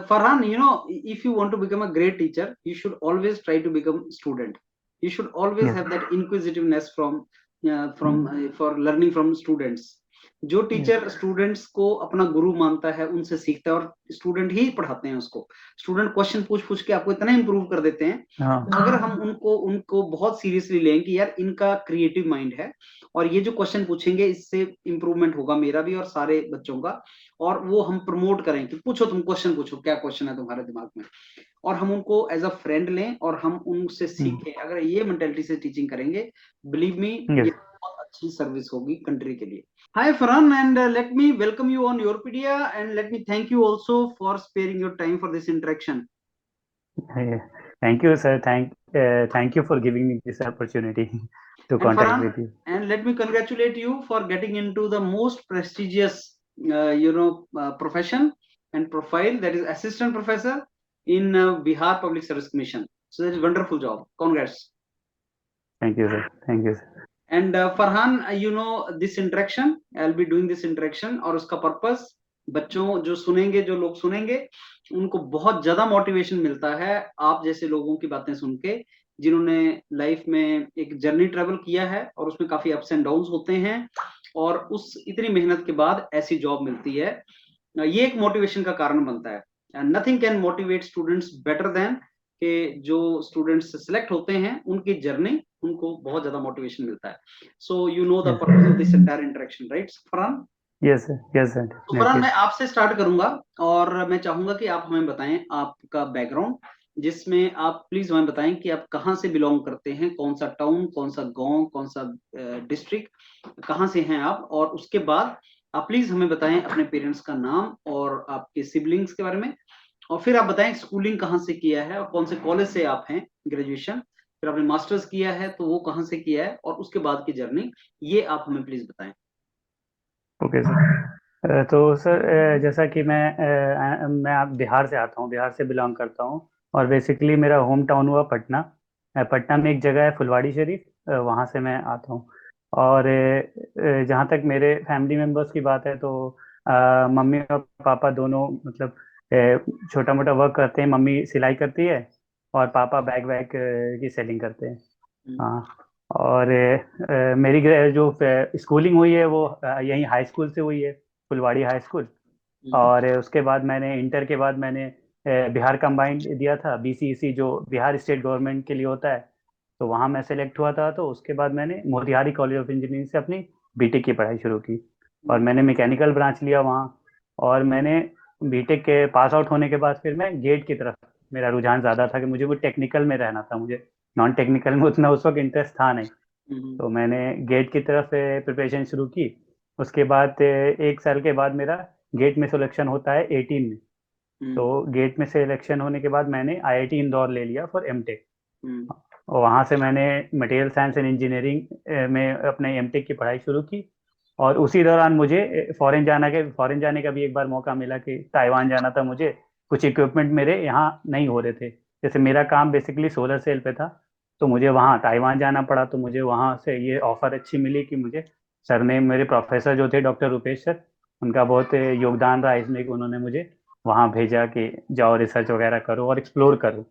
Farhan, if you want to become a great teacher, you should always try to become student. You should always Yes. have that inquisitiveness for learning from students. जो Yes. Teacher students को अपना गुरु मानता है उनसे सीखता है, और student ही पढ़ाते हैं उसको। स्टूडेंट क्वेश्चन पूछ पूछ के आपको इतना इंप्रूव कर देते हैं। हाँ। अगर हम उनको उनको बहुत सीरियसली लें कि यार इनका क्रिएटिव माइंड है, और ये जो क्वेश्चन पूछेंगे इससे इंप्रूवमेंट होगा मेरा भी और सारे बच्चों का, और वो हम प्रमोट करें कि पूछो, तुम क्वेश्चन पूछो, क्या क्वेश्चन है तुम्हारे दिमाग में, और हम उनको एज अ फ्रेंड लें और हम उनसे सीखें। अगर ये मेंटेलिटी से टीचिंग करेंगे, बिलीव मी, ये यस। बहुत अच्छी सर्विस होगी कंट्री के लिए। Hi Farhan, and let me welcome you on Yourpedia, and let me thank you also for sparing your time for this interaction. Thank you, sir. Thank you for giving me this opportunity to And contact Farhan, with you. and let me congratulate you for getting into the most prestigious, profession and profile, that is assistant professor in Bihar Public Service Commission. So that is wonderful job. Congrats. Thank you, sir. Thank you, sir. And Farhan, this interaction, I'll be doing this interaction, और उसका purpose बच्चों जो सुनेंगे, जो लोग सुनेंगे, उनको बहुत ज्यादा मोटिवेशन मिलता है आप जैसे लोगों की बातें सुन के, जिन्होंने लाइफ में एक जर्नी ट्रेवल किया है और उसमें काफी अप्स एंड डाउन्स होते हैं, और उस इतनी मेहनत के बाद ऐसी जॉब मिलती है। ये एक मोटिवेशन का कारण बनता है। Nothing can motivate students better than कि जो स्टूडेंट्स सेलेक्ट होते हैं उनकी जर्नी, उनको बहुत ज्यादा मोटिवेशन मिलता है। So you know the Yes. Purpose of this entire interaction, right Farhan? Yes, sir. Yes, sir. तो फरहान, मैं Definitely. आपसे स्टार्ट करूंगा, और मैं चाहूंगा कि आप हमें बताएं आपका बैकग्राउंड, जिसमें आप प्लीज हमें बताएं कि आप कहाँ से बिलोंग करते हैं, कौन सा टाउन, कौन सा गांव, कौन सा डिस्ट्रिक्ट, कहाँ से हैं आप, और उसके बाद आप प्लीज हमें बताएं अपने पेरेंट्स का नाम और आपके सिबलिंग्स के बारे में, और फिर आप बताएं स्कूलिंग कहाँ से किया है और कौन से कॉलेज से आप हैं, ग्रेजुएशन, फिर आपने मास्टर्स किया है तो वो कहाँ से किया है, और उसके बाद की जर्नी, ये आप हमें प्लीज बताएं। Okay sir. तो सर, जैसा कि मैं आप बिहार से आता हूँ, बिहार से बिलोंग करता हूँ। और बेसिकली मेरा होम टाउन हुआ पटना। पटना में एक जगह है फुलवाड़ी शरीफ, वहाँ से मैं आता हूँ। और जहाँ तक मेरे फैमिली मेम्बर्स की बात है तो मम्मी और पापा दोनों मतलब छोटा मोटा वर्क करते हैं। मम्मी सिलाई करती है और पापा बैग वैग की सेलिंग करते हैं। हाँ। और मेरी जो स्कूलिंग हुई है वो यहीं हाई स्कूल से हुई है, फुलवाड़ी हाई स्कूल। और उसके बाद मैंने इंटर के बाद मैंने बिहार कंबाइंड दिया था, बीसीईसी जो बिहार स्टेट गवर्नमेंट के लिए होता है। तो वहाँ मैं सेलेक्ट हुआ था, तो उसके बाद मैंने मोतिहारी कॉलेज ऑफ इंजीनियरिंग से अपनी बीटेक की पढ़ाई शुरू की। और मैंने मैकेनिकल ब्रांच लिया वहाँ। और मैंने बीटेक के पास आउट होने के बाद फिर मैं गेट की तरफ, मेरा रुझान ज़्यादा था कि मुझे वो टेक्निकल में रहना था, मुझे नॉन टेक्निकल में उतना उस वक्त इंटरेस्ट था नहीं। तो मैंने गेट की तरफ प्रिपरेशन शुरू की। उसके बाद 1 साल के बाद मेरा गेट में सिलेक्शन होता है 18 में। तो गेट में सिलेक्शन होने के बाद मैंने आईआईटी इंदौर ले लिया फॉर एमटेक। और वहाँ से मैंने मटेरियल साइंस एंड इंजीनियरिंग में अपने एमटेक की पढ़ाई शुरू की। और उसी दौरान मुझे फॉरेन जाने का भी एक बार मौका मिला कि ताइवान जाना था मुझे। कुछ इक्विपमेंट मेरे यहाँ नहीं हो रहे थे, जैसे मेरा काम बेसिकली सोलर सेल पे था। तो मुझे वहाँ ताइवान जाना पड़ा। तो मुझे वहाँ से ये ऑफर अच्छी मिली कि मुझे सर ने, मेरे प्रोफेसर जो थे डॉक्टर रुपेश सर, उनका बहुत योगदान रहा इसमें कि उन्होंने मुझे वहाँ भेजा कि जाओ रिसर्च वगैरह करो और एक्सप्लोर करो।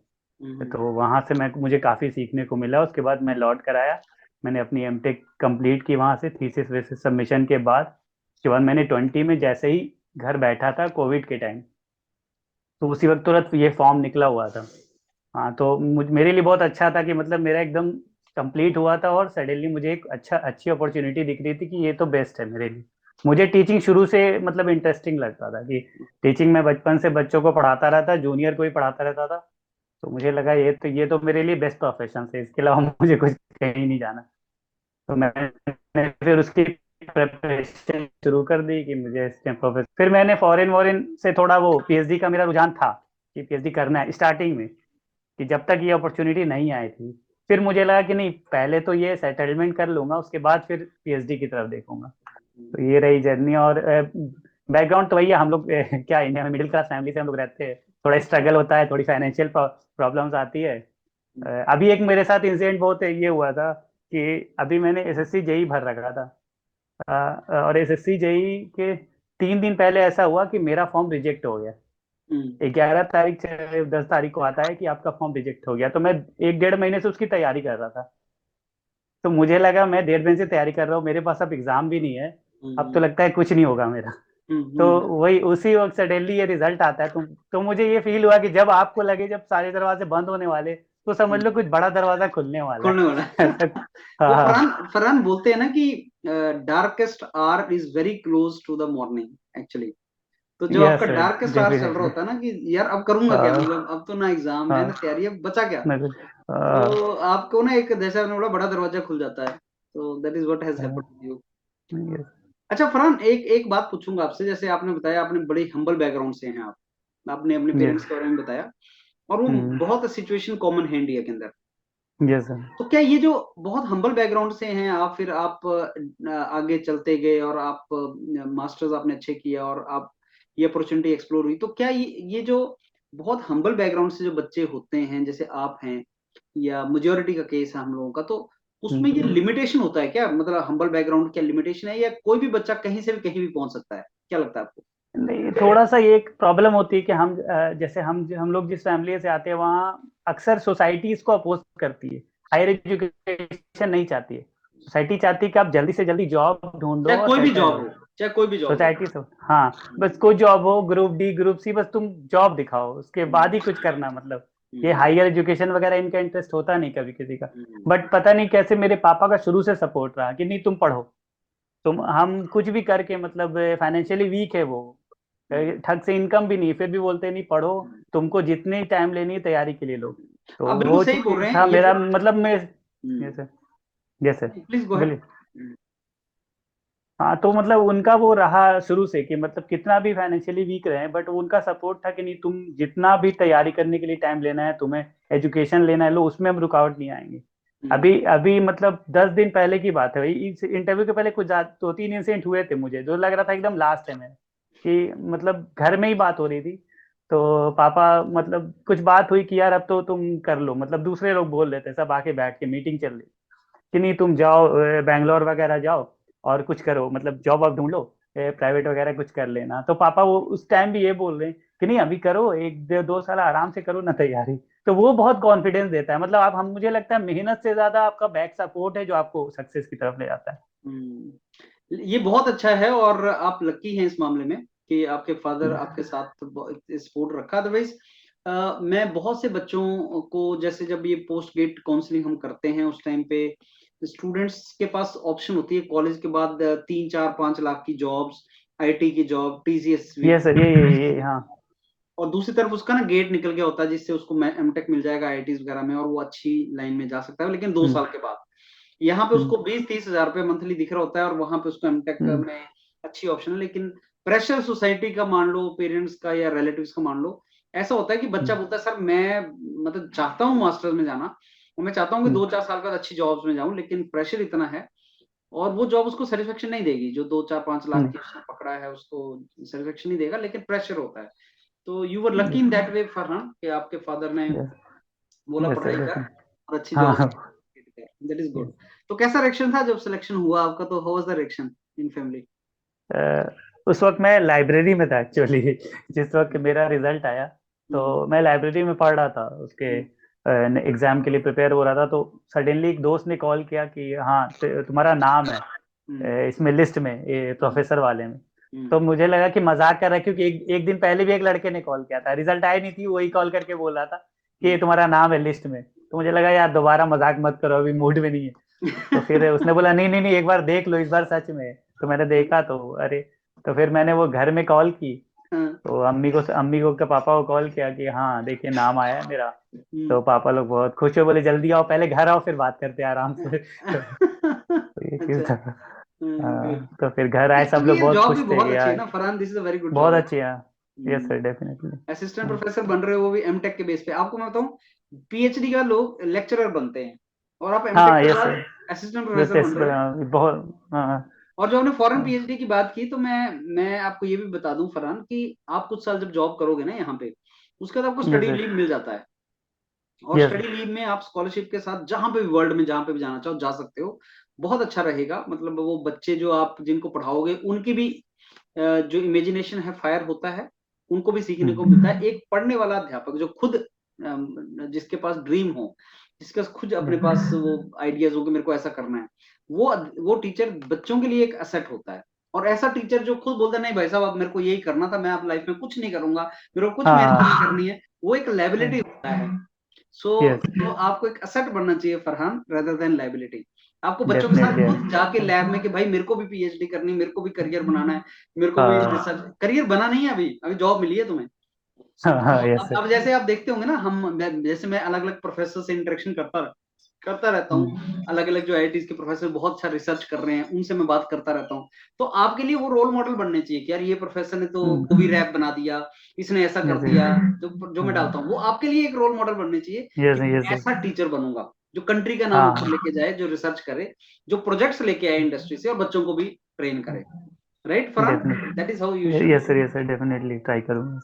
तो वहाँ से मुझे काफ़ी सीखने को मिला। उसके बाद मैं लौट कर आया। मैंने अपनी एमटेक कंप्लीट की वहाँ से, थीसिस वेसिस सबमिशन के बाद। उसके बाद मैंने 20 में जैसे ही घर बैठा था कोविड के टाइम, तो उसी वक्त तुरंत ये फॉर्म निकला हुआ था। हाँ, तो मेरे लिए बहुत अच्छा था कि मतलब मेरा एकदम कंप्लीट हुआ था और सडनली मुझे एक अच्छी अपॉर्चुनिटी दिख रही थी कि ये तो बेस्ट है मेरे लिए। मुझे टीचिंग शुरू से मतलब इंटरेस्टिंग लगता था कि टीचिंग में बचपन से बच्चों को पढ़ाता रहता, जूनियर को ही पढ़ाता रहता था। तो मुझे लगा ये तो मेरे लिए बेस्ट प्रोफेशन है, इसके अलावा मुझे कुछ कहीं नहीं जाना। तो मैंने फिर उसकी प्रिपरेशन शुरू कर दी कि मुझे असिस्टेंट प्रोफेसर। फिर मैंने फॉरेन वॉरेन से थोड़ा, वो पीएचडी का मेरा रुझान था कि पीएचडी करना है स्टार्टिंग में, कि जब तक ये अपॉर्चुनिटी नहीं आई थी। फिर मुझे लगा कि नहीं, पहले तो ये सेटलमेंट कर लूंगा, उसके बाद फिर पीएचडी की तरफ देखूंगा। तो ये रही जर्नी। और बैकग्राउंड तो वही है, हम लोग क्या इंडिया में मिडिल क्लास फैमिली से हम लोग रहते हैं। थोड़ा स्ट्रगल होता है, थोड़ी फाइनेंशियल प्रॉब्लम्स आती है। अभी एक मेरे साथ इंसिडेंट बहुत ये हुआ था कि अभी मैंने एसएससी जेई भर रखा था। और एसएससी जेई के 3 दिन पहले ऐसा हुआ कि मेरा फॉर्म रिजेक्ट हो गया। हम्म 11 तारीख से 10 तारीख को आता है कि आपका फॉर्म रिजेक्ट हो गया। तो मैं 1 डेढ़ महीने से उसकी तैयारी कर रहा था। तो मुझे लगा मैं 1.5 महीने से तैयारी कर रहा हूँ, मेरे पास अब एग्जाम भी नहीं है, अब तो हम्म लगता है कुछ नहीं होगा मेरा। तो हम्म। वही उसी वक्त सडनली ये रिजल्ट आता है। तो मुझे ये फील हुआ कि जब आपको लगे जब सारे दरवाजे बंद होने वाले, तो समझ लो हम्म। कुछ बड़ा दरवाजा खुलने वाला खोलने है। वाला है। ऐसा। हाँ वो हाँ। फरहान फरहान बोलते हैं ना कि darkest hour is very close to the morning actually. तो जब आपका यस सर, डार्केस्ट आवर चल रहा डेफिनेटली। होता है ना कि यार अब करूंगा क्या, हाँ मतलब अब तो ना एग्जाम है ना हाँ। तैयारी, अब बचा क्या। मैं तो आपको ना एक जैसा आपने बोला बड़ा दरवाजा खुल जाता है। तो that is what has happened to you. Yes. अच्छा फरहान, एक एक बात पूछूंगा आपसे, जैसे आपने बताया आपने बड़े हम्बल बैकग्राउंड से हैं आप, आपने अपने यस। पेरेंट्स के बारे में बताया, और वो बहुत सिचुएशन कॉमन है इंडिया के अंदर। Yes sir. तो क्या ये जो बहुत हम्बल बैकग्राउंड से हैं आप, फिर आप आगे चलते गए और आप मास्टर्स आपने अच्छे किया और आप ये अपॉर्चुनिटी एक्सप्लोर हुई, तो क्या ये जो बहुत हम्बल बैकग्राउंड से जो बच्चे होते हैं जैसे आप हैं, या मेजोरिटी का केस है हम लोगों का, तो उसमें ये लिमिटेशन होता है क्या, मतलब हम्बल बैकग्राउंड क्या लिमिटेशन है, या कोई भी बच्चा कहीं से भी कहीं भी पहुंच सकता है, क्या लगता है आपको? नहीं, थोड़ा सा ये एक प्रॉब्लम होती है कि हम जैसे हम लोग जिस फैमिली से आते हैं वहाँ अक्सर सोसाइटी इसको अपोज करती है, हायर एजुकेशन नहीं चाहती है। सोसाइटी चाहती है कि आप जल्दी से जल्दी जॉब ढूंढ लो चाहे और कोई भी सेटल जॉब हो। हो, चाहे कोई भी जॉब हो। सोसाइटी से, हाँ, बस कोई जॉब हो, ग्रुप डी ग्रुप सी, बस तुम जॉब दिखाओ, उसके बाद ही कुछ करना, मतलब ये हम्म हायर एजुकेशन वगैरह इनका इंटरेस्ट होता नहीं कभी किसी का। हम्म बट पता नहीं कैसे मेरे पापा का शुरू से सपोर्ट रहा कि नहीं तुम पढ़ो, तुम हम कुछ भी करके, मतलब फाइनेंशियली वीक है वो, ठग से इनकम भी नहीं, फिर भी बोलते नहीं पढ़ो, हम्म। तुमको जितनी टाइम लेनी है तैयारी के लिए लो। तो आप बिल्कुल वो सही बोल चीज रहे हैं था ये मेरा, जो। मतलब मैं। Hmm, yes sir. Yes sir. Please go बोलिए। अहेड। हाँ, तो मतलब उनका वो रहा शुरू से कि मतलब कितना भी फाइनेंशियली वीक रहे, बट उनका सपोर्ट था कि नहीं तुम जितना भी तैयारी करने के लिए टाइम लेना है, तुम्हें एजुकेशन लेना है लो, उसमें हम रुकावट नहीं आएंगे। अभी अभी मतलब 10 दिन पहले की बात है भाई, इस इंटरव्यू के पहले कुछ 2-3 इंसिडेंट हुए थे, मुझे जो लग रहा था एकदम लास्ट है मेरा, कि मतलब घर में ही बात हो रही थी। तो पापा, मतलब कुछ बात हुई कि यार अब तो तुम कर लो, मतलब दूसरे लोग बोल रहे थे, सब आके बैठ के मीटिंग चल रही कि नहीं तुम जाओ, बैंगलोर वगैरह जाओ और कुछ करो, मतलब जॉब अब ढूंढ लो, प्राइवेट वगैरह कुछ कर लेना। तो पापा वो उस टाइम भी ये बोल रहे हैं कि नहीं अभी करो, 1 2 2 साल आराम से करो ना तैयारी। तो वो बहुत कॉन्फिडेंस देता है, मतलब आप, हम, मुझे लगता है मेहनत से ज्यादा आपका बैक सपोर्ट है जो आपको सक्सेस की तरफ ले जाता है। ये बहुत अच्छा है, और आप लकी हैं इस मामले में कि आपके फादर Yes, आपके साथ सपोर्ट रखा। अदरवाइज मैं बहुत से बच्चों को, जैसे जब ये पोस्ट गेट काउंसलिंग हम करते हैं उस टाइम पे स्टूडेंट्स के पास ऑप्शन होती है कॉलेज के बाद 3 4 5 लाख की जॉब्स, आईटी की जॉब, टीसीएस भी, yes सर, ये हाँ। और दूसरी तरफ उसका ना गेट निकल गया होता है जिससे उसको एमटेक मिल जाएगा आईआईटीज वगैरह में, और वो अच्छी लाइन में जा सकता है, लेकिन 2 साल हम्म के बाद। यहाँ पे हम्म उसको 20 30 हजार रुपये मंथली दिख रहा होता है, और वहां पे उसको एमटेक हम्म में अच्छी ऑप्शन है, लेकिन प्रेशर सोसाइटी का मान लो, पेरेंट्स का या रिलेटिव्स का मान लो, ऐसा होता है कि बच्चा हम्म बोलता है सर मैं मतलब चाहता हूँ मास्टर्स में जाना, और मैं चाहता हूँ कि हम्म 2 4 साल बाद अच्छी जॉब्स में जाऊं, लेकिन प्रेशर इतना है, और वो जॉब उसको सेटिस्फेक्शन नहीं देगी जो 2 4 5 लाख हम्म, की उसने पकड़ा है, उसको सेटिस्फेक्शन नहीं देगा, लेकिन प्रेशर होता है। तो you were lucky in that way Farhan कि आपके फादर ने यस बोला यस पढ़ाई सर, कर डेफिनेटली। और अच्छी हाँ जॉब, हाँ। That is good. yes। तो कैसा रिएक्शन था जब सिलेक्शन हुआ आपका, तो how was the reaction in family? उस वक्त मैं लाइब्रेरी में था एक्चुअली। जिस वक्त मेरा रिजल्ट आया, तो मैं लाइब्रेरी में पढ़ रहा था, उसके एग्जाम के लिए प्रिपेयर हो रहा था। तो सडनली एक दोस्त ने कॉल किया कि हाँ तुम्हारा नाम है इसमें लिस्ट में, ये प्रोफेसर वाले में। तो मुझे लगा कि मजाक कर रहा है, क्योंकि एक दिन पहले भी एक लड़के ने कॉल किया था, रिजल्ट आई नहीं थी, वही कॉल करके बोल रहा था कि ये तुम्हारा नाम है लिस्ट में। तो मुझे लगा यार दोबारा मजाक मत करो, अभी मूड में नहीं है। तो फिर उसने बोला नहीं नहीं नहीं, एक बार देख लो, इस बार सच में है। तो मैंने देखा तो अरे, तो फिर मैंने वो घर में कॉल की, तो अम्मी को का पापा को कॉल किया कि हाँ देखिए नाम आया है मेरा। तो पापा लोग बहुत खुश हो, बोले जल्दी आओ, पहले घर आओ फिर बात करते हैं आराम से। तो ये चीज अच्छा, था। गुड। तो फिर घर आए, सब लेकिन लोग ये बहुत जॉब भी खुश थे बहुत कि अच्छी है यार ना Farhan, this is a very good बहुत जॉब। अच्छी है। Yes sir, definitely. Assistant professor बन रहे हो वो भी एमटेक के बेस पे, आपको मैं बताऊं पीएचडी का लोग लेक्चरर बनते हैं, और आप एमटेक हाँ के यस बाद sir. Assistant yes professor yes, बन रहे हो। बहुत हाँ और जो आपने फॉरेन हाँ। पीएचडी की बात की, तो मैं आपको ये भी बता दूं फरहान कि आप कुछ साल जब जॉब करोगे ना यहाँ पे, उसके बाद आपको यस स्टडी सर। लीव मिल जाता है, और यस स्टडी लीव में आप स्कॉलरशिप के साथ जहां पे भी वर्ल्ड में जहां पे भी जाना चाहो जा सकते हो। बहुत अच्छा रहेगा, मतलब वो बच्चे जो आप जिनको पढ़ाओगे उनकी भी जो इमेजिनेशन है फायर होता है, उनको भी सीखने को मिलता है। एक पढ़ने वाला अध्यापक जो खुद जिसके पास ड्रीम हो, जिसके पास खुद अपने पास वो आइडियाज हो कि मेरे को ऐसा करना है, वो टीचर बच्चों के लिए एक असेट होता है। और ऐसा टीचर जो खुद बोलता है नहीं भाई साहब अब मेरे को यही करना था, मैं अब लाइफ में कुछ नहीं करूंगा, मेरे को कुछ मेहनत नहीं हाँ। करनी है, वो एक लायबिलिटी होता है। सो यस, तो आपको एक असेट बनना चाहिए फरहान, रेदर देन लायबिलिटी। आपको बच्चों के साथ डेफिनेटली। खुद जाके लैब में कि भाई मेरे को भी पीएचडी करनी है, मेरे को भी करियर बनाना है, मेरे को भी हाँ रिसर्च करियर बना नहीं है, अभी अभी जॉब मिली है तुम्हें। हाँ तो हाँ। यस अब जैसे आप देखते होंगे ना, जैसे मैं अलग अलग प्रोफेसर से इंटरेक्शन करता रहता हूँ, अलग अलग जो आईआईटीज के प्रोफेसर बहुत अच्छा रिसर्च कर रहे हैं उनसे मैं बात करता रहता हूँ। तो आपके लिए वो रोल मॉडल बनने चाहिए कि यार ये प्रोफेसर ने तो मूवी रैप बना दिया, इसने ऐसा कर यस दिया, जो जो मैं डालता हूँ वो आपके लिए एक रोल मॉडल बनने चाहिए यस कि मैं यस। ऐसा टीचर बनूंगा जो कंट्री का नाम ऊपर हाँ लेके जाए, जो रिसर्च करे, जो प्रोजेक्ट्स लेके आए इंडस्ट्री से और बच्चों को भी ट्रेन करे। Right Farhan, that is how you definitely. Should. Yes sir, definitely try करूंगा।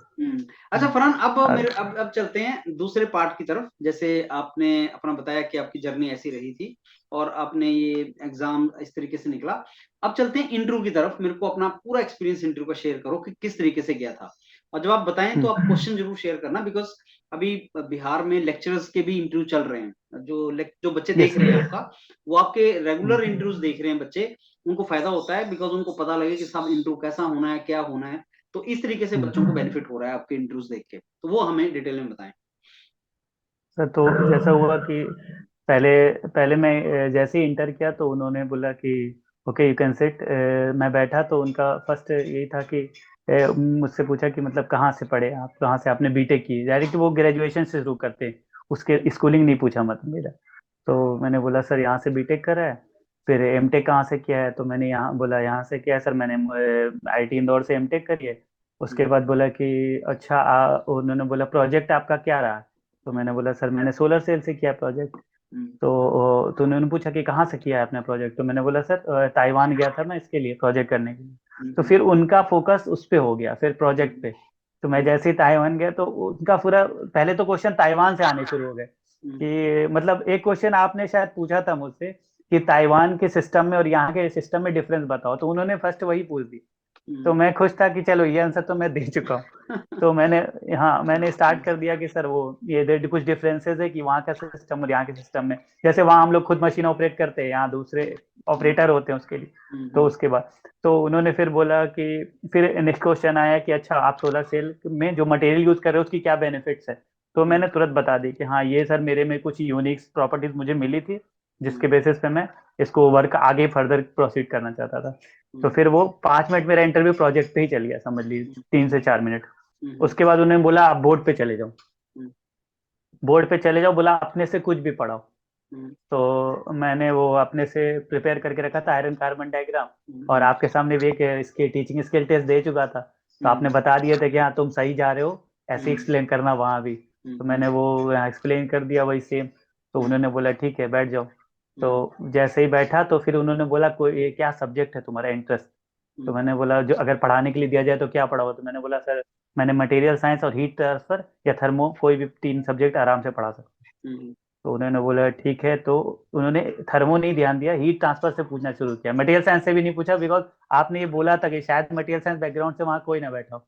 अच्छा फरहान, अब और मेरे अब चलते हैं दूसरे पार्ट की तरफ। जैसे आपने अपना बताया कि आपकी जर्नी ऐसी रही थी और आपने ये एग्जाम इस तरीके से निकला। अब चलते हैं इंटरव्यू की तरफ। मेरे को अपना पूरा एक्सपीरियंस इंटरव्यू का शेयर करो कि किस तरीके से गया था। और जब आप बताएं तो आप क्वेश्चन जरूर शेयर करना, बिकॉज अभी बिहार में लेक्चरर्स के भी इंटरव्यू चल रहे हैं। जो बच्चे देख यस रहे हैं आपका, वो आपके रेगुलर इंटरव्यूज देख रहे हैं बच्चे, उनको फायदा होता है बिकॉज उनको पता लगे कि सब इंटरव्यू कैसा होना है, क्या होना है। तो इस तरीके से बच्चों को बेनिफिट हो रहा है आपके इंटरव्यूज देख के, तो वो हमें डिटेल में बताएं। सर, तो जैसा हुआ कि पहले पहले मैं जैसे ही इंटर किया तो उन्होंने बोला कि ओके यू कैन सिट। मैं बैठा तो उनका फर्स्ट यही था कि मुझसे पूछा कि मतलब कहाँ से पढ़े आप, कहाँ से आपने बीटेक की। डायरेक्ट वो ग्रेजुएशन से शुरू करते हैं, उसके स्कूलिंग नहीं पूछा मतलब मेरा। तो मैंने बोला सर यहाँ से बीटेक करा है। फिर एमटेक कहाँ से किया है, तो मैंने यहाँ बोला यहाँ से किया है सर, मैंने आईटी इंदौर से एमटेक करी है। उसके बाद बोला कि अच्छा उन्होंने बोला प्रोजेक्ट आपका क्या रहा। तो मैंने बोला सर मैंने सोलर सेल से किया प्रोजेक्ट। तो उन्होंने पूछा कि कहाँ से किया है आपने प्रोजेक्ट। तो मैंने बोला सर ताइवान गया था मैं इसके लिए प्रोजेक्ट करने के लिए। तो फिर उनका फोकस उस पे हो गया, फिर प्रोजेक्ट पे। तो मैं जैसे ही ताइवान गया तो उनका पूरा पहले तो क्वेश्चन ताइवान से आने शुरू हो गए कि मतलब एक क्वेश्चन आपने शायद पूछा था मुझसे कि ताइवान के सिस्टम में और यहाँ के सिस्टम में डिफरेंस बताओ, तो उन्होंने फर्स्ट वही पूछ दी। तो मैं खुश था कि चलो ये आंसर तो मैं दे चुका हूँ। तो मैंने स्टार्ट कर दिया कि सर वो ये कुछ डिफरेंसेस है कि वहाँ का सिस्टम और यहाँ के सिस्टम में। जैसे वहाँ हम लोग खुद मशीन ऑपरेट करते हैं, यहाँ दूसरे ऑपरेटर होते हैं उसके लिए। तो उसके बाद तो उन्होंने फिर बोला कि फिर नेक्स्ट क्वेश्चन आया कि अच्छा आप सोलर सेल में जो मटेरियल यूज कर रहे हो उसकी क्या बेनिफिट्स है। तो मैंने तुरंत बता दी कि हाँ ये सर मेरे में कुछ यूनिक प्रॉपर्टीज मुझे मिली थी जिसके बेसिस पे मैं इसको वर्क आगे फर्दर प्रोसीड करना चाहता था। तो फिर वो 5 मिनट मेरा इंटरव्यू प्रोजेक्ट पे ही चल गया, समझ लीजिए 3 से 4 मिनट। उसके बाद उन्होंने बोला आप बोर्ड पे चले जाओ, बोर्ड पे चले जाओ, बोला अपने से कुछ भी पढ़ाओ। तो मैंने वो अपने से प्रिपेयर करके रखा था आयरन कार्बन डायग्राम, और आपके सामने भी एक इसके टीचिंग स्किल टेस्ट दे चुका था। तो आपने बता दिए थे कि हाँ तुम सही जा रहे हो, ऐसे एक्सप्लेन करना वहाँ भी। तो मैंने वो एक्सप्लेन कर दिया वही सेम। तो उन्होंने बोला ठीक है बैठ जाओ। तो जैसे ही बैठा तो फिर उन्होंने बोला कोई ये क्या सब्जेक्ट है तुम्हारा इंटरेस्ट। तो मैंने बोला जो अगर पढ़ाने के लिए दिया जाए तो क्या पढ़ाओ। तो मैंने बोला सर मैंने मटेरियल साइंस और हीट ट्रांसफर या थर्मो कोई भी 3 सब्जेक्ट आराम से पढ़ा सकता हूँ। तो उन्होंने बोला ठीक है। तो उन्होंने थर्मो नहीं ध्यान दिया, हीट ट्रांसफर से पूछना शुरू किया, मटेरियल साइंस से भी नहीं पूछा बिकॉज आपने ये बोला था कि शायद मटेरियल साइंस बैकग्राउंड से वहाँ कोई ना बैठा हो।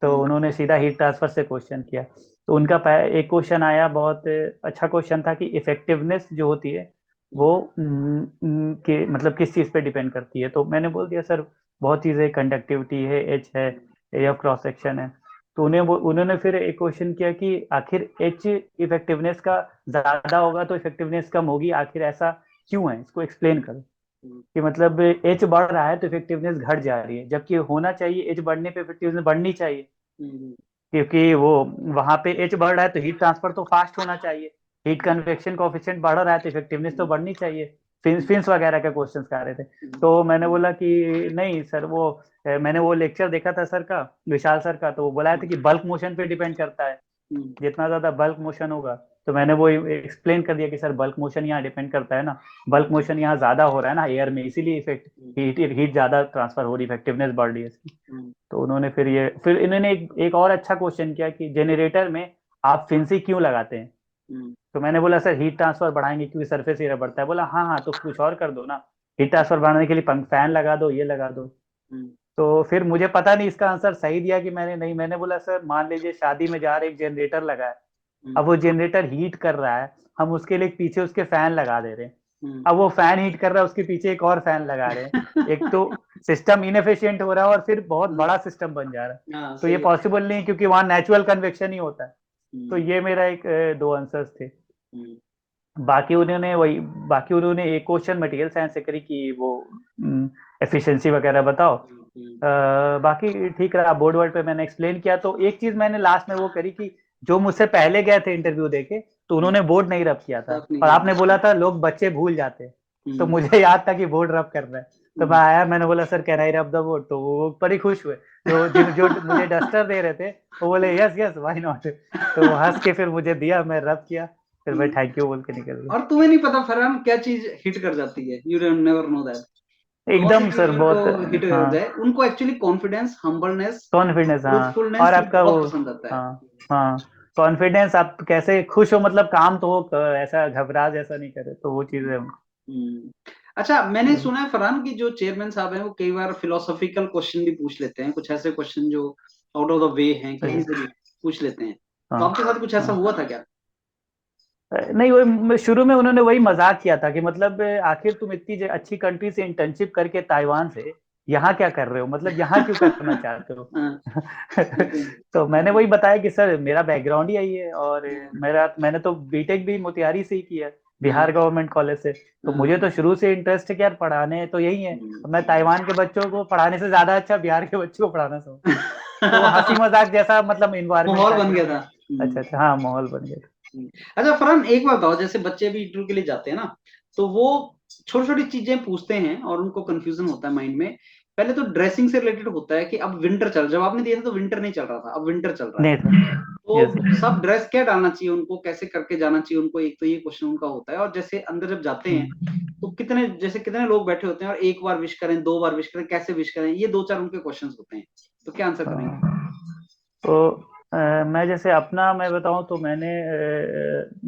तो उन्होंने सीधा हीट ट्रांसफर से क्वेश्चन किया। तो उनका एक क्वेश्चन आया, बहुत अच्छा क्वेश्चन था कि इफेक्टिवनेस जो होती है वो कि मतलब किस चीज़ पे डिपेंड करती है। तो मैंने बोल दिया सर बहुत चीज़ें, कंडक्टिविटी है, एच है, एयर क्रॉस सेक्शन है। तो उन्होंने फिर एक क्वेश्चन किया कि आखिर एच इफेक्टिवनेस का ज्यादा होगा तो इफेक्टिवनेस कम होगी, आखिर ऐसा क्यों है, इसको एक्सप्लेन करो। कि मतलब एच बढ़ रहा है तो इफेक्टिवनेस घट जा रही है, जबकि होना चाहिए एच बढ़ने पे इफेक्टिवनेस बढ़नी चाहिए। क्योंकि वो वहां पे एच बढ़ रहा है तो हीट ट्रांसफर तो फास्ट होना चाहिए, हीट कन्वेक्शन कोएफिशिएंट बढ़ रहा है तो इफेक्टिवनेस तो बढ़नी चाहिए। फिन्स वगैरह के क्वेश्चंस आ रहे थे। तो मैंने बोला कि नहीं सर वो मैंने वो लेक्चर देखा था सर का, विशाल सर का, तो वो बोला था कि बल्क मोशन पे डिपेंड करता है, जितना ज्यादा बल्क मोशन होगा। तो मैंने वो एक्सप्लेन कर दिया कि सर बल्क मोशन यहाँ डिपेंड करता है ना, बल्क मोशन यहाँ ज्यादा हो रहा है ना एयर में, इसीलिए इफेक्ट हीट हीट ज्यादा ट्रांसफर हो रही, इफेक्टिवनेस बढ़ रही है इसकी। तो उन्होंने फिर इन्होंने एक और अच्छा क्वेश्चन किया कि जनरेटर में आप फिंसी क्यों लगाते हैं। तो मैंने बोला सर हीट ट्रांसफर बढ़ाएंगे क्योंकि सरफेस एरिया बढ़ता है। बोला हाँ हाँ तो कुछ और कर दो ना, हीट ट्रांसफर बढ़ाने के लिए फैन लगा दो, ये लगा दो। तो फिर मुझे पता नहीं इसका आंसर सही दिया कि मैंने नहीं, मैंने बोला सर मान लीजिए शादी में जा रहे एक जनरेटर लगा है, अब वो जनरेटर हीट कर रहा है, हम उसके लिए पीछे उसके फैन लगा दे रहे हैं, अब वो फैन हीट कर रहा है उसके पीछे एक और फैन लगा रहे हैं, एक तो सिस्टम इनएफिशिएंट हो रहा है और फिर बहुत बड़ा सिस्टम बन जा रहा है, हाँ तो ये सही पॉसिबल नहीं है क्योंकि वहां नेचुरल कन्वेक्शन ही होता है। तो है। ये मेरा एक दो आंसर्स थे। हम्म, बाकी उन्होंने एक क्वेश्चन मटेरियल साइंस से करी कि वो एफिशिएंसी वगैरह बताओ। हम्म, बाकी ठीक रहा, बोर्ड वर्ड पे मैंने एक्सप्लेन किया। तो एक चीज मैंने लास्ट में वो करी कि जो मुझसे पहले गए थे इंटरव्यू देके, तो हम्म, उन्होंने बोर्ड नहीं रब किया था, साफ नहीं और किया। आपने बोला था लोग बच्चे भूल जाते हैं, तो हम्म, मुझे याद था कि बोर्ड रब करना है। तो मैं हम्म, आया, मैंने बोला सर कैन आई रब द बोर्ड, तो वो बड़ी खुश हुए। जो मुझे डस्टर दे रहे थे वो बोले यस यस व्हाई नॉट, तो वो हंस के फिर मुझे दिया, मैं रब किया, फिर मैं हम्म। थैंक यू बोल के निकल गया। और तुम्हें नहीं पता फरहान क्या चीज हिट कर जाती है, यू नेवर नो दैट। कौन सी एकदम चीज सर उनको बहुत। हिट कर हाँ, जाए, उनको एक्चुअली कॉन्फिडेंस, हम्बलनेस, कॉन्फिडेंस, हाँ। ट्रूथफुलनेस और ये आपका वो, बहुत पसंद आता है। हाँ हाँ, कॉन्फिडेंस, आप कैसे खुश हो, मतलब काम तो हो, ऐसा घबरा जैसा नहीं करे, तो वो चीज है उनको। हम्म। अच्छा, मैंने सुना है फरहान की जो चेयरमैन साहब हैं वो कई बार फिलोसॉफिकल क्वेश्चन भी पूछ लेते हैं, कुछ ऐसे क्वेश्चन जो आउट ऑफ द वे हैं, कहीं सही। से भी पूछ लेते हैं। तो हाँ आपके साथ कुछ ऐसा हाँ। हुआ था क्या? नहीं, वो शुरू में उन्होंने वही मजाक किया था कि मतलब आखिर तुम इतनी अच्छी कंट्री से इंटर्नशिप करके ताइवान से यहाँ क्या कर रहे हो, मतलब यहाँ क्यों करना चाहते हो। हाँ, ठीक है। तो मैंने वही बताया कि सर मेरा बैकग्राउंड ही यही है, और मैंने तो बीटेक भी मोतिहारी से ही किया है, हाँ, बिहार गवर्नमेंट कॉलेज से। तो मुझे हाँ, तो शुरू से इंटरेस्ट है कि यार पढ़ाने तो यही है, हम्म। और मैं ताइवान के बच्चों को पढ़ाने से ज्यादा अच्छा बिहार के बच्चों को पढ़ाना समझता हूँ। तो वो हंसी मजाक जैसा मतलब इन्वायरमेंट माहौल था बन कि गया नहीं। था। अच्छा अच्छा, हाँ माहौल बन गया था। अच्छा फरहान, एक बात बताओ, जैसे बच्चे भी इंटरव्यू के लिए जाते हैं ना, तो वो छोटी छोटी चीजें पूछते हैं और उनको कंफ्यूजन होता है माइंड में। पहले तो ड्रेसिंग से रिलेटेड होता है कि अब विंटर चल, जब आपने दिया था तो विंटर नहीं चल रहा था, अब विंटर चल रहा है, नहीं सर। यस तो सर। सब ड्रेस क्या डालना चाहिए उनको, कैसे करके जाना चाहिए उनको, एक तो ये क्वेश्चन उनका होता है। और जैसे अंदर जब जाते हैं तो कितने, जैसे कितने लोग बैठे होते हैं और एक बार विश करें, दो बार विश करें, कैसे विश करें, ये दो चार उनके क्वेश्चन होते हैं। तो क्या आंसर करेंगे? हाँ, तो मैं जैसे अपना मैं बताऊं तो मैंने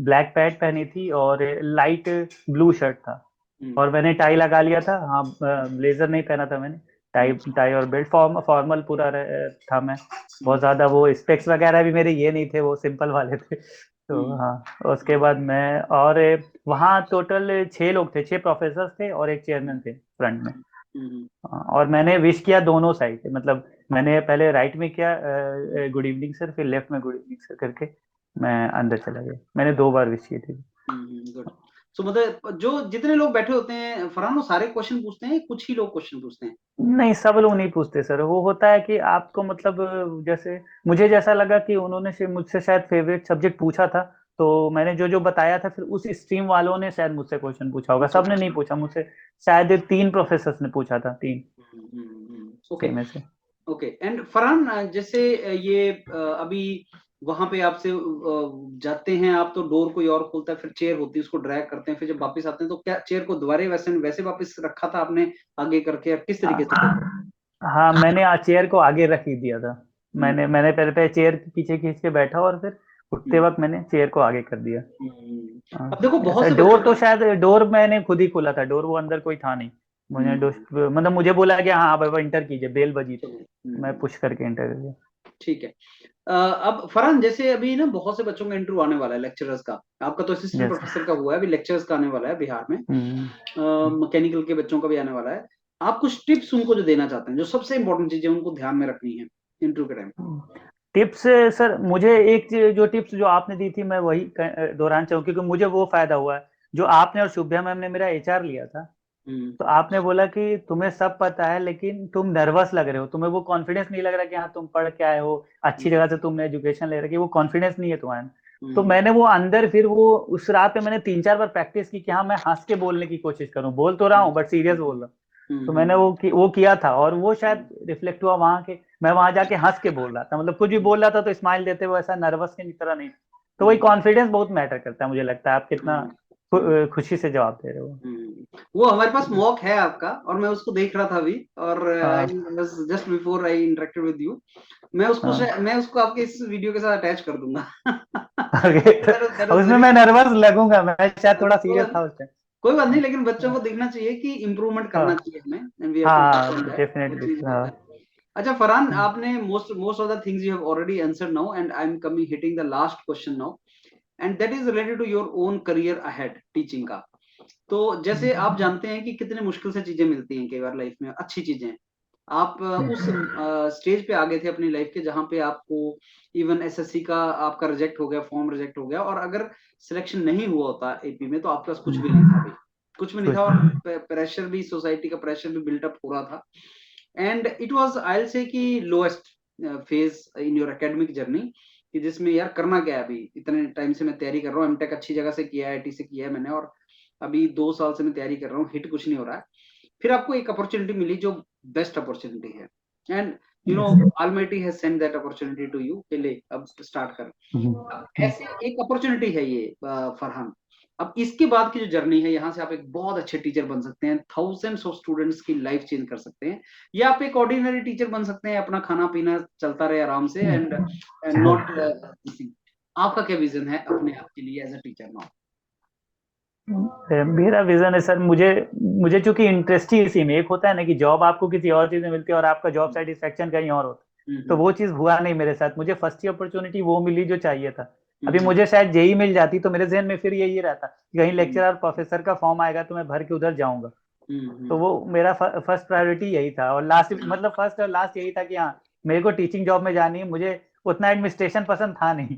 ब्लैक पैंट पहनी थी और लाइट ब्लू शर्ट था, हम्म, और मैंने टाई लगा लिया था। हाँ, ब्लेजर नहीं पहना था मैंने, टाई हम्म, टाई और बेल्ट, फॉर्मल पूरा था मैं। बहुत हम्म, ज्यादा वो स्पेक्स वगैरह भी मेरे ये नहीं थे, वो सिंपल वाले थे। तो हम्म, हाँ, उसके बाद मैं और वहाँ टोटल 6 लोग थे, 6 प्रोफेसर थे और एक चेयरमैन थे फ्रंट में। हम्म, हाँ, और मैंने विश किया दोनों साइड, मतलब मैंने पहले राइट में किया गुड इवनिंग सर, फिर लेफ्ट में गुड इवनिंग सर करके मैं अंदर चला गया। मैंने 2 बार विश की थी। गुड। सो मतलब जो जितने लोग बैठे होते हैं फरहान, वो सारे क्वेश्चन पूछते हैं, कुछ ही लोग क्वेश्चन पूछते हैं? नहीं, सब लोग नहीं पूछते सर, वो होता है कि आपको मतलब जैसे मुझे जैसा लगा कि उन्होंने मुझसे शायद फेवरेट सब्जेक्ट पूछा था, तो मैंने जो जो बताया था फिर उस स्ट्रीम वालों ने शायद मुझसे क्वेश्चन पूछा होगा, मुझसे सबने नहीं पूछना। पूछा मुझसे। शायद 3 प्रोफेसर ने पूछा था, 3 ओके। छह में से। ओके एंड फरहान, जैसे ये अभी वहां पे आपसे जाते हैं आप, तो डोर कोई और खोलता है, फिर चेयर होती है उसको ड्रैग करते हैं, फिर जब वापस आते हैं तो क्या चेयर को दोबारा वैसे वैसे वापस रखा था आपने आगे करके, या किस तरीके से करते हैं? हाँ, मैंने चेयर को आगे रख ही दिया था। हम्म, मैंने पहले पहले चेयर के पीछे खींच के बैठा, और फिर उठते हम्म, वक्त मैंने चेयर को आगे कर दिया। अब देखो बहुत ऐसा से बच्चों डोर तो का। शायद डोर मैंने खुद ही खोला था, डोर वो अंदर कोई था नहीं। मुझे हम्म, मतलब मुझे बोला कि हाँ अब इंटर कीजिए, बेल बजी तो मैं हम्म, पुश करके इंटर कर दिया। ठीक है। अब फरहान, जैसे अभी ना बहुत से बच्चों का इंटरव्यू आने वाला है लेक्चरर्स का, आपका तो असिस्टेंट यस। प्रोफेसर का हुआ है, अभी लेक्चरर्स का आने वाला है बिहार में, हम्म। मैकेनिकल के बच्चों का भी आने वाला है। आप कुछ टिप्स उनको जो देना चाहते हैं, जो सबसे इंपॉर्टेंट चीजें उनको ध्यान में रखनी है इंटरव्यू के टाइम? टिप्स सर, मुझे एक जो टिप्स जो आपने दी थी मैं वही दोहराना चाहूँ, क्योंकि मुझे वो फायदा हुआ है। जो आपने और शुभ्या मैम ने मेरा एचआर लिया था, हम्म, तो आपने बोला कि तुम्हें सब पता है लेकिन तुम नर्वस लग रहे हो, तुम्हें वो कॉन्फिडेंस नहीं लग रहा कि हाँ तुम पढ़ के आए हो, अच्छी हम्म, जगह से तुमने एजुकेशन ले रखी है, वो कॉन्फिडेंस नहीं है तुम्हारे। तो हम्म, मैंने वो अंदर फिर वो उस रात में मैंने 3-4 बार प्रैक्टिस की कि हाँ मैं हंस के बोलने की कोशिश करूँ, बोल तो रहा हूँ बट सीरियस बोल रहा हूँ। तो मैंने हम्म, वो किया था, और वो शायद हम्म, रिफ्लेक्ट हुआ वहां के, मैं वहां जाके हंस के बोल रहा था, मतलब कुछ भी बोल रहा था तो स्माइल देते हुए, ऐसा नर्वस की तरह नहीं। तो वही हम्म, कॉन्फिडेंस बहुत मैटर करता है, मुझे लगता है आप कितना हम्म, हम्म, खुशी से जवाब दे रहे हो। वो हमारे पास मॉक है आपका, और मैं उसको देख रहा था अभी, और आई हाँ just before I interacted with you. हाँ। मैं उसको आपके इस वीडियो के साथ अटैच कर दूंगा। ओके, दैट तो वाज उसमें वेरी मैं नाइस। नर्वस लगूंगा, मैं शायद थोड़ा सीरियस था उस कोई बात नहीं, टाइम। लेकिन बच्चों को देखना चाहिए कि इम्प्रूवमेंट करना हाँ चाहिए हमें, and we have to work हाँ, ऑन दैट, वो डेफिनेटली चीज हाँ। है। अच्छा फरहान, आपने most of the things you have already answered now, and I'm coming hitting the last question now, and that is related to your own career ahead teaching का। तो जैसे आप जानते हैं कि कितने मुश्किल से चीजें मिलती हैं कई बार लाइफ में, अच्छी चीजें। आप उस स्टेज पे आ गए थे अपनी लाइफ के जहां पे आपको इवन एसएससी का आपका रिजेक्ट हो गया, फॉर्म रिजेक्ट हो गया, और अगर सिलेक्शन नहीं हुआ होता एपी में तो आपके पास कुछ भी नहीं था भाई, कुछ भी नहीं था, और प्रेशर भी, सोसाइटी का प्रेशर भी बिल्टअप हो रहा था। And it was, I will say कि lowest phase in your academic journey, कि जिसमें यार करना क्या है, अभी इतने टाइम से मैं तैयारी कर रहा हूँ, एमटेक अच्छी जगह से किया है, आईटी से किया है मैंने, और अभी 2 साल से मैं तैयारी कर रहा हूँ, हिट कुछ नहीं हो रहा है। फिर आपको एक अपॉर्चुनिटी मिली जो बेस्ट अपॉर्चुनिटी है, and you know almighty has send that opportunity to you कि ले अब स्टार्ट कर। अब ऐसे एक अपॉर्चुनिटी है ये फरहान। अब इसके बाद की जो जर्नी है, यहाँ से आप एक बहुत अच्छे टीचर बन सकते हैं, थाउजेंड्स ऑफ स्टूडेंट्स की लाइफ चेंज कर सकते हैं, या आप एक ऑर्डिनरी टीचर बन सकते हैं, अपना खाना पीना चलता रहे आराम से, एंड नॉट। आपका क्या विजन है अपने आप के लिए एज अ टीचर नाउ? मेरा विजन है सर, मुझे मुझे चूंकि इंटरेस्ट ही इसी में, एक होता है ना कि जॉब आपको किसी और चीज में मिलती है और आपका जॉब सेटिस्फेक्शन कहीं और होता है, तो वो चीज हुआ नहीं मेरे साथ। मुझे फर्स्ट ही अपॉर्चुनिटी वो मिली जो चाहिए था। अभी मुझे शायद जेई मिल जाती तो मेरे जहन में फिर यही रहता कि कहीं लेक्चरर प्रोफेसर का फॉर्म आएगा तो मैं भर के उधर जाऊंगा। तो वो मेरा फर्स्ट प्रायोरिटी यही था, और लास्ट मतलब फर्स्ट और लास्ट यही था कि हाँ मेरे को टीचिंग जॉब में जानी है। मुझे उतना एडमिनिस्ट्रेशन पसंद था नहीं।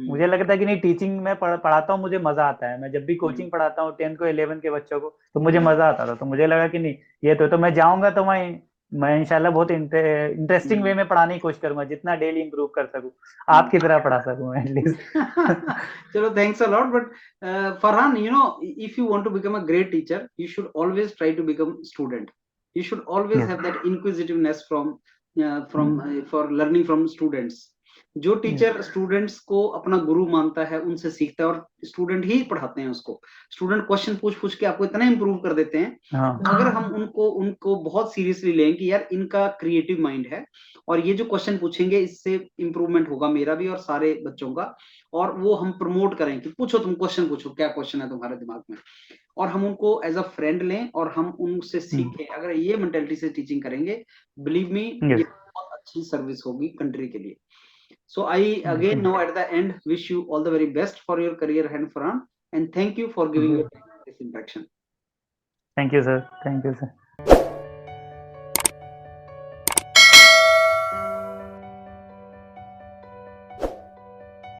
मुझे लगता है कि नहीं, टीचिंग में पढ़ाता हूँ, मुझे मजा आता है। मैं जब भी कोचिंग पढ़ाता हूँ 10th को 11th के बच्चों को, तो मुझे मजा आता था। तो मुझे लगा कि नहीं, ये तो मैं जाऊंगा तो मैं इंशाल्लाह बहुत इंटरेस्टिंग वे में पढ़ाने की कोशिश करूंगा, जितना डेली इंप्रूव कर सकूं, आपकी तरह पढ़ा सकूं एटलीस्ट। चलो, thanks a lot, but Farhan, you know, if you want to become a great teacher, you should always try to become student. You should always have that inquisitiveness for learning from students. जो teacher students को अपना गुरु मानता है, उनसे सीखता है, और student ही पढ़ाते हैं उसको। स्टूडेंट क्वेश्चन पूछ पूछ के आपको इतना इंप्रूव कर देते हैं, तो अगर हम उनको उनको बहुत सीरियसली लें कि यार इनका क्रिएटिव माइंड है, और ये जो क्वेश्चन पूछेंगे इससे इंप्रूवमेंट होगा मेरा भी और सारे बच्चों का, और वो हम प्रमोट करें कि पूछो, तुम क्वेश्चन पूछो, क्या क्वेश्चन है तुम्हारे दिमाग में, और हम उनको एज अ फ्रेंड लें और हम उनसे सीखें। अगर ये मेंटेलिटी से टीचिंग करेंगे, बिलीव मी, ये बहुत अच्छी सर्विस होगी कंट्री के लिए। So I again now at the end wish you all the very best for your career ahead, Farhan, and thank you for giving your this interaction. Thank you sir, thank you sir.